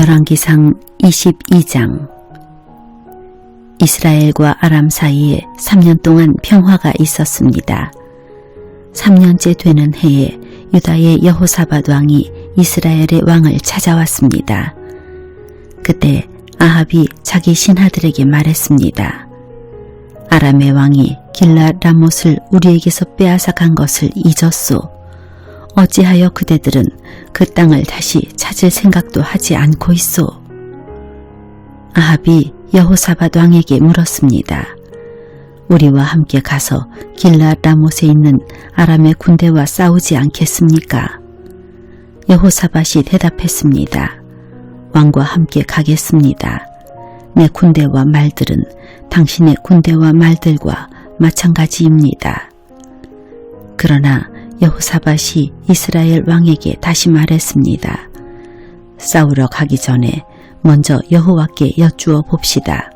열왕기상 22장. 이스라엘과 아람 사이에 3년 동안 평화가 있었습니다. 3년째 되는 해에 유다의 여호사밧 왕이 이스라엘의 왕을 찾아왔습니다. 그때 아합이 자기 신하들에게 말했습니다. 아람의 왕이 길랏 라못을 우리에게서 빼앗아 간 것을 잊었소. 어찌하여 그대들은 그 땅을 다시 찾을 생각도 하지 않고 있소. 아합이 여호사밧 왕에게 물었습니다. 우리와 함께 가서 길랏 라못에 있는 아람의 군대와 싸우지 않겠습니까? 여호사밧이 대답했습니다. 왕과 함께 가겠습니다. 내 군대와 말들은 당신의 군대와 말들과 마찬가지입니다. 그러나 여호사밧이 이스라엘 왕에게 다시 말했습니다. 싸우러 가기 전에 먼저 여호와께 여쭈어 봅시다.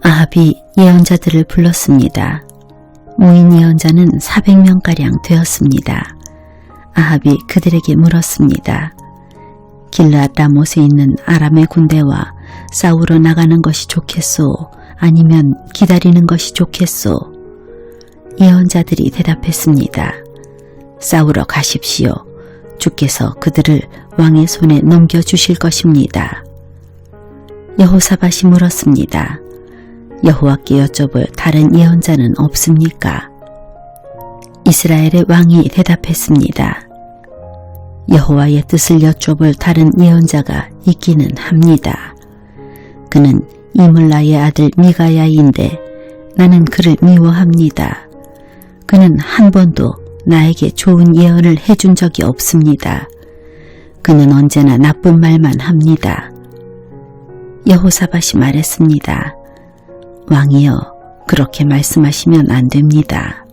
아합이 예언자들을 불렀습니다. 모인 예언자는 400명가량 되었습니다. 아합이 그들에게 물었습니다. 길랏 라못에 있는 아람의 군대와 싸우러 나가는 것이 좋겠소? 아니면 기다리는 것이 좋겠소? 예언자들이 대답했습니다. 싸우러 가십시오. 주께서 그들을 왕의 손에 넘겨주실 것입니다. 여호사밧이 물었습니다. 여호와께 여쭤볼 다른 예언자는 없습니까? 이스라엘의 왕이 대답했습니다. 여호와의 뜻을 여쭤볼 다른 예언자가 있기는 합니다. 그는 이물라의 아들 미가야인데 나는 그를 미워합니다. 그는 한 번도 나에게 좋은 예언을 해준 적이 없습니다. 그는 언제나 나쁜 말만 합니다. 여호사밧이 말했습니다. 왕이여, 그렇게 말씀하시면 안 됩니다.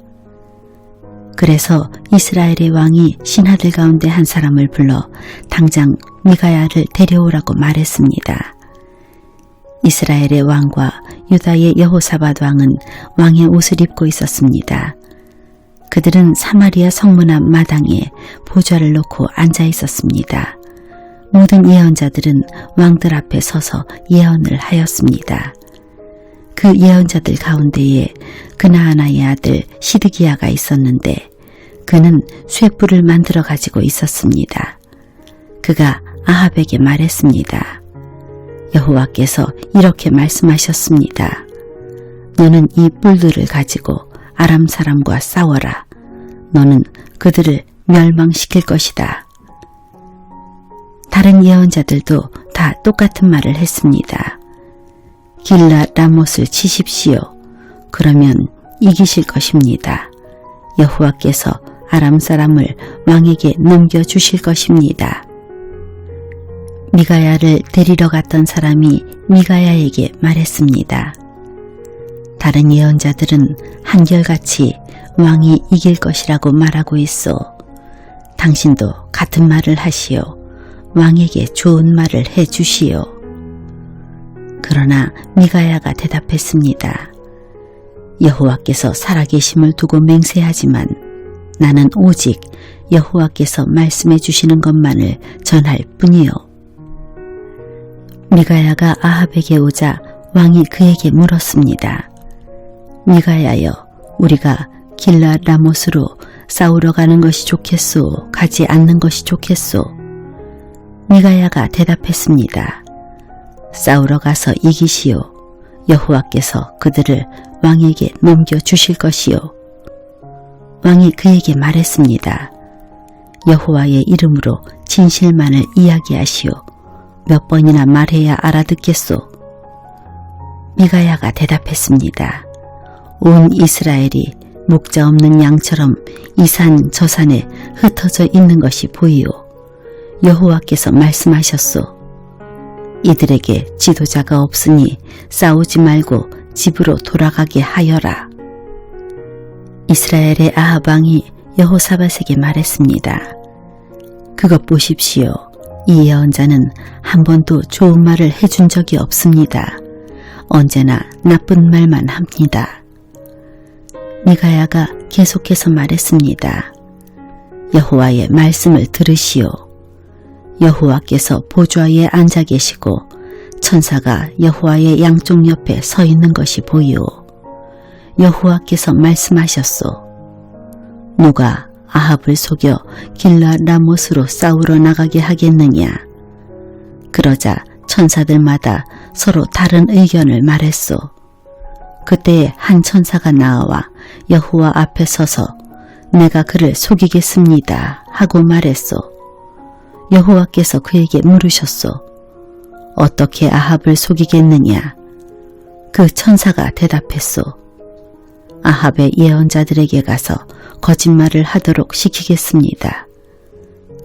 그래서 이스라엘의 왕이 신하들 가운데 한 사람을 불러 당장 미가야를 데려오라고 말했습니다. 이스라엘의 왕과 유다의 여호사밧 왕은 왕의 옷을 입고 있었습니다. 그들은 사마리아 성문 앞 마당에 보좌를 놓고 앉아 있었습니다. 모든 예언자들은 왕들 앞에 서서 예언을 하였습니다. 그 예언자들 가운데에 그나아나의 아들 시드기야가 있었는데 그는 쇠뿔을 만들어 가지고 있었습니다. 그가 아합에게 말했습니다. 여호와께서 이렇게 말씀하셨습니다. 너는 이 뿔들을 가지고 아람 사람과 싸워라. 너는 그들을 멸망시킬 것이다. 다른 예언자들도 다 똑같은 말을 했습니다. 길랏 라못을 치십시오. 그러면 이기실 것입니다. 여호와께서 아람 사람을 왕에게 넘겨주실 것입니다. 미가야를 데리러 갔던 사람이 미가야에게 말했습니다. 다른 예언자들은 한결같이 왕이 이길 것이라고 말하고 있어. 당신도 같은 말을 하시오. 왕에게 좋은 말을 해주시오. 그러나 미가야가 대답했습니다. 여호와께서 살아계심을 두고 맹세하지만 나는 오직 여호와께서 말씀해 주시는 것만을 전할 뿐이요. 미가야가 아합에게 오자 왕이 그에게 물었습니다. 미가야여, 우리가 길랏 라못으로 싸우러 가는 것이 좋겠소? 가지 않는 것이 좋겠소? 미가야가 대답했습니다. 싸우러 가서 이기시오. 여호와께서 그들을 왕에게 넘겨주실 것이요. 왕이 그에게 말했습니다. 여호와의 이름으로 진실만을 이야기하시오. 몇 번이나 말해야 알아듣겠소? 미가야가 대답했습니다. 온 이스라엘이 목자 없는 양처럼 이 산 저 산에 흩어져 있는 것이 보이오. 여호와께서 말씀하셨소. 이들에게 지도자가 없으니 싸우지 말고 집으로 돌아가게 하여라. 이스라엘의 아합 왕이 여호사밧에게 말했습니다. 그것 보십시오. 이 예언자는 한 번도 좋은 말을 해준 적이 없습니다. 언제나 나쁜 말만 합니다. 미가야가 계속해서 말했습니다. 여호와의 말씀을 들으시오. 여호와께서 보좌에 앉아 계시고 천사가 여호와의 양쪽 옆에 서 있는 것이 보이오. 여호와께서 말씀하셨소. 누가 아합을 속여 길라 라못으로 싸우러 나가게 하겠느냐. 그러자 천사들마다 서로 다른 의견을 말했소. 그때 한 천사가 나와 여호와 앞에 서서 내가 그를 속이겠습니다 하고 말했소. 여호와께서 그에게 물으셨소. 어떻게 아합을 속이겠느냐. 그 천사가 대답했소. 아합의 예언자들에게 가서 거짓말을 하도록 시키겠습니다.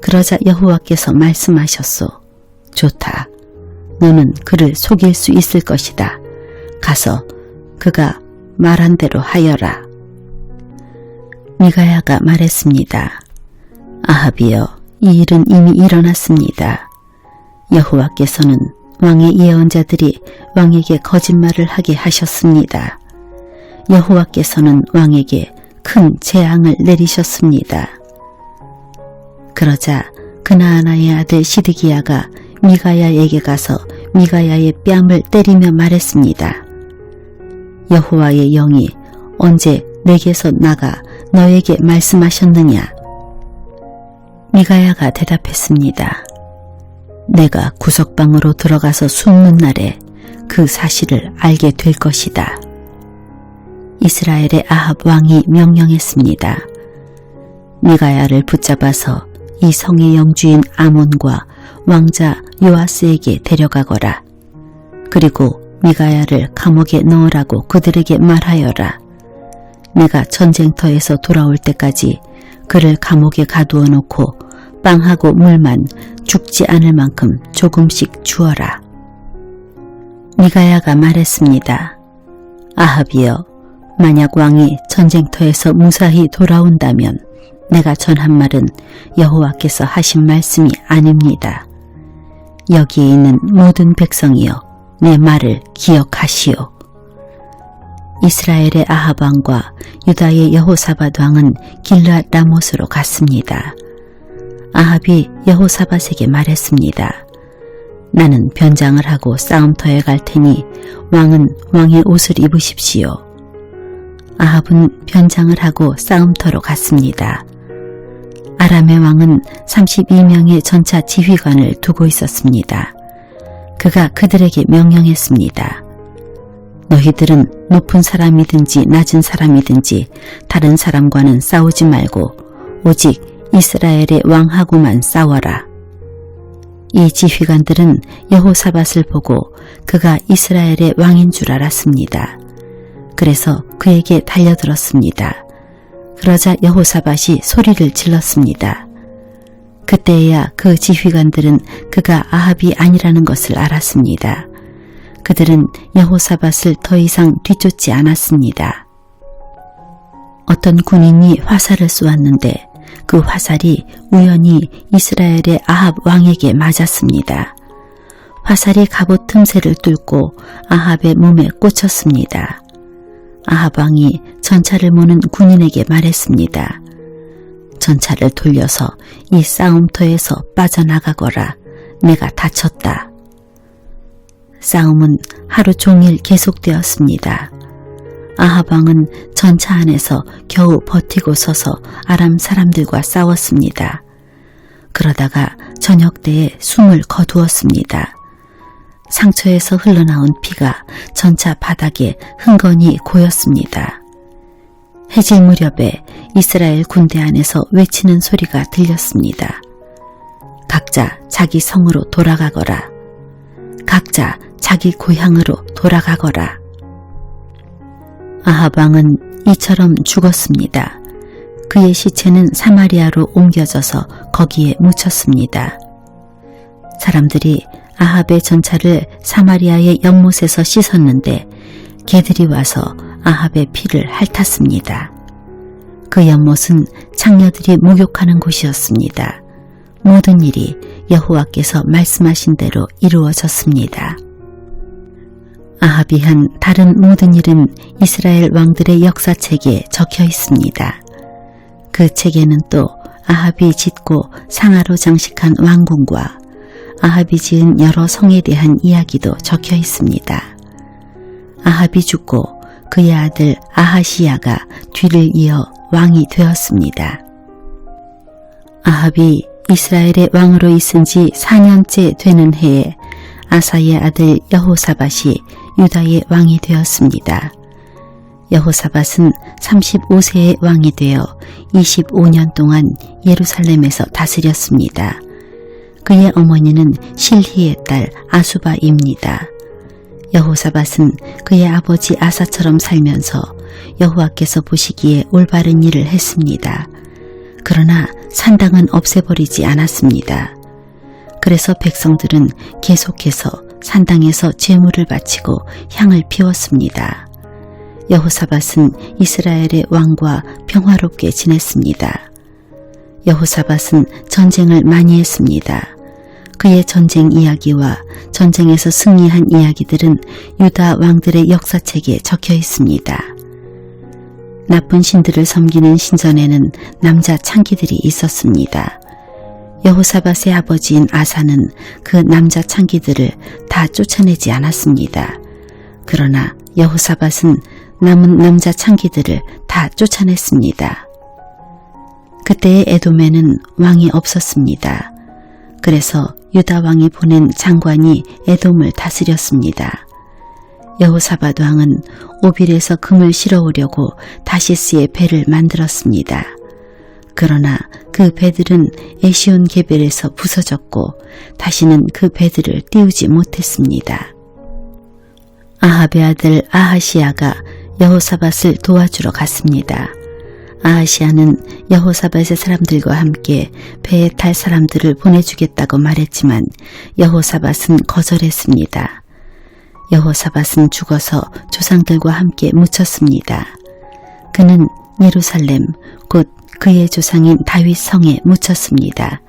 그러자 여호와께서 말씀하셨소. 좋다. 너는 그를 속일 수 있을 것이다. 가서 그가 말한 대로 하여라. 미가야가 말했습니다. 아합이여, 이 일은 이미 일어났습니다. 여호와께서는 왕의 예언자들이 왕에게 거짓말을 하게 하셨습니다. 여호와께서는 왕에게 큰 재앙을 내리셨습니다. 그러자 그나아나의 아들 시드기야가 미가야에게 가서 미가야의 뺨을 때리며 말했습니다. 여호와의 영이 언제 내게서 나가 너에게 말씀하셨느냐. 미가야가 대답했습니다. 내가 구석방으로 들어가서 숨는 날에 그 사실을 알게 될 것이다. 이스라엘의 아합 왕이 명령했습니다. 미가야를 붙잡아서 이 성의 영주인 아몬과 왕자 요아스에게 데려가거라. 그리고 미가야를 감옥에 넣으라고 그들에게 말하여라. 내가 전쟁터에서 돌아올 때까지 그를 감옥에 가두어 놓고 빵하고 물만 죽지 않을 만큼 조금씩 주어라. 미가야가 말했습니다. 아합이여, 만약 왕이 전쟁터에서 무사히 돌아온다면 내가 전한 말은 여호와께서 하신 말씀이 아닙니다. 여기에 있는 모든 백성이여, 내 말을 기억하시오. 이스라엘의 아합 왕과 유다의 여호사밧 왕은 길라 라못으로 갔습니다. 아합이 여호사밧에게 말했습니다. 나는 변장을 하고 싸움터에 갈 테니 왕은 왕의 옷을 입으십시오. 아합은 변장을 하고 싸움터로 갔습니다. 아람의 왕은 32명의 전차 지휘관을 두고 있었습니다. 그가 그들에게 명령했습니다. 너희들은 높은 사람이든지 낮은 사람이든지 다른 사람과는 싸우지 말고 오직 이스라엘의 왕하고만 싸워라. 이 지휘관들은 여호사밧을 보고 그가 이스라엘의 왕인 줄 알았습니다. 그래서 그에게 달려들었습니다. 그러자 여호사밧이 소리를 질렀습니다. 그때야 그 지휘관들은 그가 아합이 아니라는 것을 알았습니다. 그들은 여호사밧을 더 이상 뒤쫓지 않았습니다. 어떤 군인이 화살을 쏘았는데 그 화살이 우연히 이스라엘의 아합 왕에게 맞았습니다. 화살이 갑옷 틈새를 뚫고 아합의 몸에 꽂혔습니다. 아합 왕이 전차를 모는 군인에게 말했습니다. 전차를 돌려서 이 싸움터에서 빠져나가거라. 내가 다쳤다. 싸움은 하루 종일 계속되었습니다. 아합 왕은 전차 안에서 겨우 버티고 서서 아람 사람들과 싸웠습니다. 그러다가 저녁 때에 숨을 거두었습니다. 상처에서 흘러나온 피가 전차 바닥에 흥건히 고였습니다. 해질 무렵에 이스라엘 군대 안에서 외치는 소리가 들렸습니다. 각자 자기 성으로 돌아가거라. 각자 자기 고향으로 돌아가거라. 아합 왕은 이처럼 죽었습니다. 그의 시체는 사마리아로 옮겨져서 거기에 묻혔습니다. 사람들이 아합의 전차를 사마리아의 연못에서 씻었는데 개들이 와서 아합의 피를 핥았습니다. 그 연못은 창녀들이 목욕하는 곳이었습니다. 모든 일이 여호와께서 말씀하신 대로 이루어졌습니다. 아합이 한 다른 모든 일은 이스라엘 왕들의 역사책에 적혀 있습니다. 그 책에는 또 아합이 짓고 상아로 장식한 왕궁과 아합이 지은 여러 성에 대한 이야기도 적혀 있습니다. 아합이 죽고 그의 아들 아하시야가 뒤를 이어 왕이 되었습니다. 아합이 이스라엘의 왕으로 있은 지 4년째 되는 해에 아사의 아들 여호사밧이 유다의 왕이 되었습니다. 여호사밧은 35세의 왕이 되어 25년 동안 예루살렘에서 다스렸습니다. 그의 어머니는 실히의 딸 아수바입니다. 여호사밧은 그의 아버지 아사처럼 살면서 여호와께서 보시기에 올바른 일을 했습니다. 그러나 산당은 없애버리지 않았습니다. 그래서 백성들은 계속해서 산당에서 제물을 바치고 향을 피웠습니다. 여호사밧은 이스라엘의 왕과 평화롭게 지냈습니다. 여호사밧은 전쟁을 많이 했습니다. 그의 전쟁 이야기와 전쟁에서 승리한 이야기들은 유다 왕들의 역사책에 적혀 있습니다. 나쁜 신들을 섬기는 신전에는 남자 창기들이 있었습니다. 여호사밧의 아버지인 아사는 그 남자 창기들을 다 쫓아내지 않았습니다. 그러나 여호사밧은 남은 남자 창기들을 다 쫓아냈습니다. 그때의 에돔에는 왕이 없었습니다. 그래서 유다 왕이 보낸 장관이 에돔을 다스렸습니다. 여호사밧 왕은 오빌에서 금을 실어오려고 다시스의 배를 만들었습니다. 그러나 그 배들은 에시온 게벨에서 부서졌고 다시는 그 배들을 띄우지 못했습니다. 아합의 아들 아하시야가 여호사밧을 도와주러 갔습니다. 아하시야는 여호사밧의 사람들과 함께 배에 탈 사람들을 보내주겠다고 말했지만 여호사밧은 거절했습니다. 여호사밧은 죽어서 조상들과 함께 묻혔습니다. 그는 예루살렘 곧 그의 조상인 다윗 성에 묻혔습니다.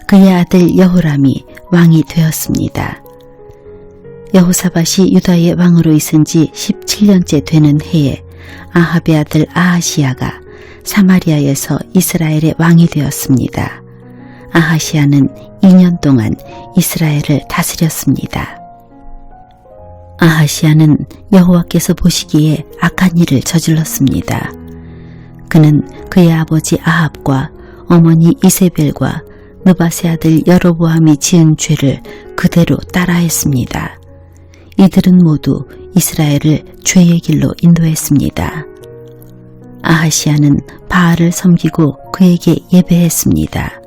그의 아들 여호람이 왕이 되었습니다. 여호사밧이 유다의 왕으로 있은 지 17년째 되는 해에 아합의 아들 아하시야가 사마리아에서 이스라엘의 왕이 되었습니다. 아하시야는 2년 동안 이스라엘을 다스렸습니다. 아하시야는 여호와께서 보시기에 악한 일을 저질렀습니다. 그는 그의 아버지 아합과 어머니 이세벨과 느밧의 아들 여로보암이 지은 죄를 그대로 따라했습니다. 이들은 모두 이스라엘을 죄의 길로 인도했습니다. 아하시야는 바알을 섬기고 그에게 예배했습니다.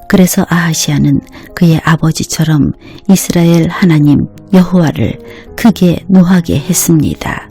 그래서 아하시야는 그의 아버지처럼 이스라엘 하나님 여호와를 크게 노하게 했습니다.